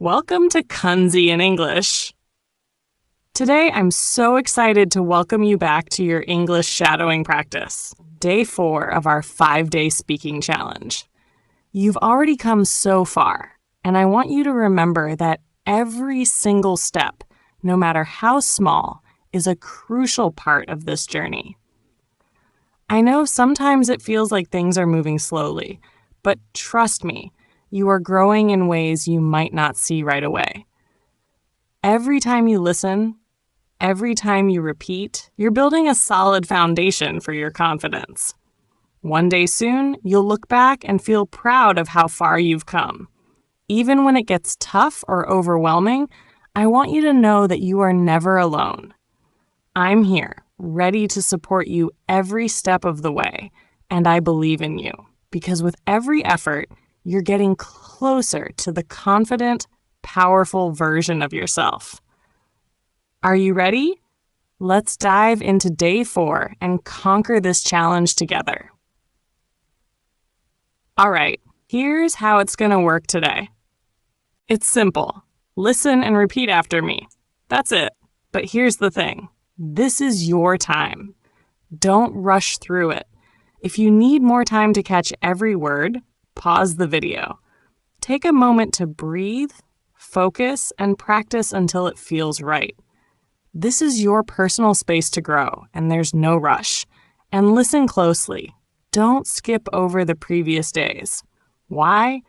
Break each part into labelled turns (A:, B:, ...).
A: Welcome to Kunzy In English. Today, I'm so excited to welcome you back to your English shadowing practice, day 4 of our 5-day speaking challenge. You've already come so far, and I want you to remember that every single step, no matter how small, is a crucial part of this journey. I know sometimes it feels like things are moving slowly, but trust me, you are growing in ways you might not see right away. Every time you listen, every time you repeat, you're building a solid foundation for your confidence. One day soon, you'll look back and feel proud of how far you've come. Even when it gets tough or overwhelming, I want you to know that you are never alone. I'm here, ready to support you every step of the way, and I believe in you, because with every effort, you're getting closer to the confident, powerful version of yourself. Are you ready? Let's dive into day 4 and conquer this challenge together. All right, here's how it's going to work today. It's simple. Listen and repeat after me. That's it. But here's the thing. This is your time. Don't rush through it. If you need more time to catch every word, pause the video. Take a moment to breathe, focus, and practice until it feels right. This is your personal space to grow, and there's no rush. And listen closely. Don't skip over the previous days. Why?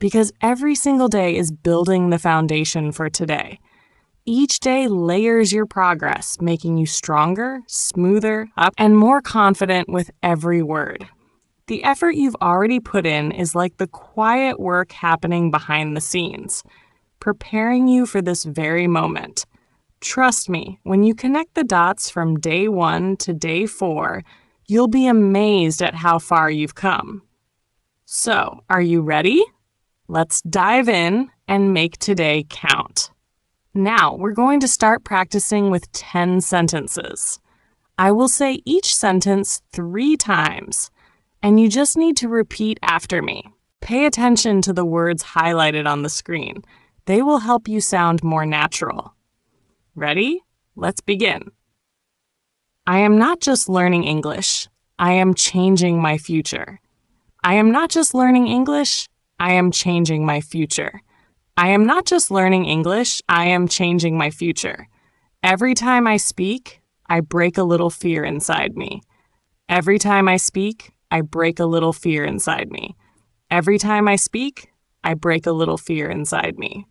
A: Because every single day is building the foundation for today. Each day layers your progress, making you stronger, smoother, up, and more confident with every word. The effort you've already put in is like the quiet work happening behind the scenes, preparing you for this very moment. Trust me, when you connect the dots from day 1 to day 4, you'll be amazed at how far you've come. So, are you ready? Let's dive in and make today count. Now, we're going to start practicing with 10 sentences. I will say each sentence 3 times, and you just need to repeat after me. Pay attention to the words highlighted on the screen. They will help you sound more natural. Ready? Let's begin. I am not just learning English. I am changing my future. I am not just learning English. I am changing my future. I am not just learning English, I am changing my future. Every time I speak, I break a little fear inside me. Every time I speak, I break a little fear inside me. Every time I speak, I break a little fear inside me.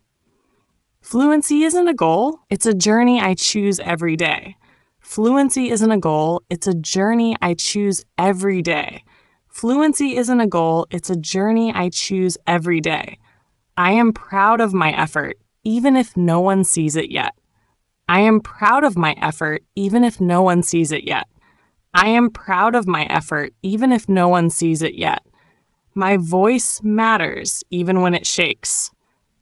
A: Fluency isn't a goal, it's a journey I choose every day. Fluency isn't a goal, it's a journey I choose every day. Fluency isn't a goal, it's a journey I choose every day. I am proud of my effort, even if no one sees it yet. I am proud of my effort, even if no one sees it yet. I am proud of my effort, even if no one sees it yet. My voice matters, even when it shakes.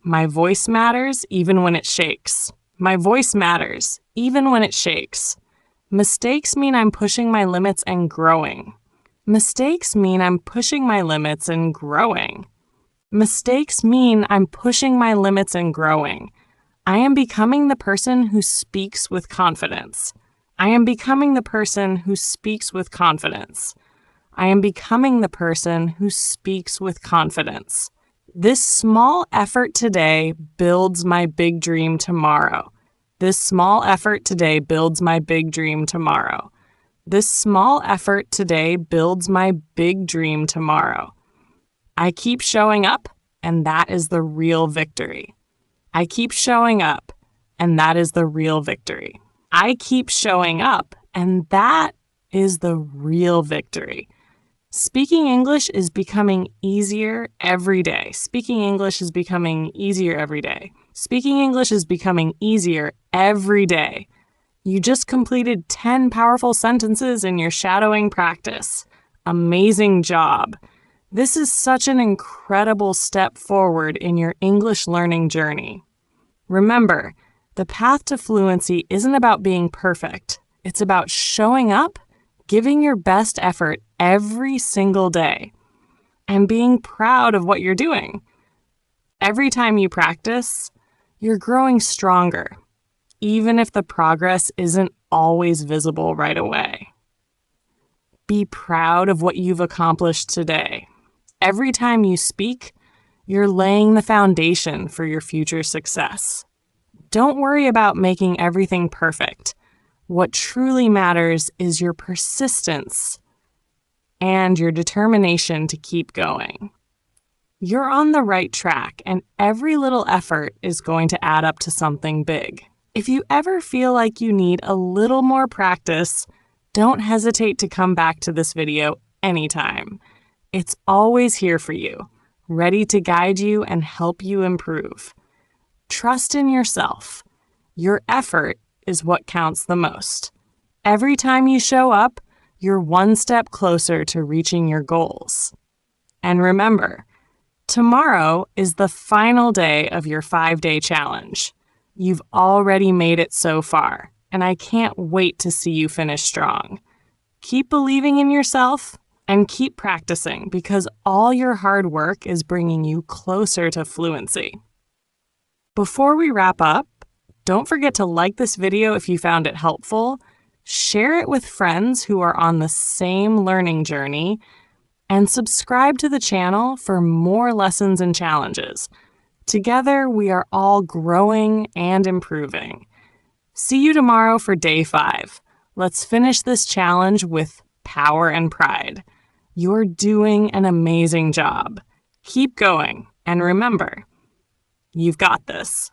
A: My voice matters, even when it shakes. My voice matters, even when it shakes. Mistakes mean I'm pushing my limits and growing. Mistakes mean I'm pushing my limits and growing. Mistakes mean I'm pushing my limits and growing. I am becoming the person who speaks with confidence. I am becoming the person who speaks with confidence. I am becoming the person who speaks with confidence. This small effort today builds my big dream tomorrow. This small effort today builds my big dream tomorrow. This small effort today builds my big dream tomorrow. I keep showing up, and that is the real victory. I keep showing up, and that is the real victory. I keep showing up, and that is the real victory. Speaking English is becoming easier every day. Speaking English is becoming easier every day. Speaking English is becoming easier every day. You just completed 10 powerful sentences in your shadowing practice. Amazing job. This is such an incredible step forward in your English learning journey. Remember, the path to fluency isn't about being perfect. It's about showing up, giving your best effort every single day, and being proud of what you're doing. Every time you practice, You're growing stronger, even if the progress isn't always visible right away. Be proud of what you've accomplished today. Every time you speak, you're laying the foundation for your future success. Don't worry about making everything perfect. What truly matters is your persistence and your determination to keep going. You're on the right track, and every little effort is going to add up to something big. If you ever feel like you need a little more practice, don't hesitate to come back to this video anytime. It's always here for you, ready to guide you and help you improve. Trust in yourself. Your effort is what counts the most. Every time you show up, you're one step closer to reaching your goals. And remember, tomorrow is the final day of your 5-day challenge. You've already made it so far, and I can't wait to see you finish strong. Keep believing in yourself and keep practicing, because all your hard work is bringing you closer to fluency. Before we wrap up, don't forget to like this video if you found it helpful, share it with friends who are on the same learning journey, and subscribe to the channel for more lessons and challenges. Together, we are all growing and improving. See you tomorrow for day 5. Let's finish this challenge with power and pride. You're doing an amazing job. Keep going, and remember, you've got this.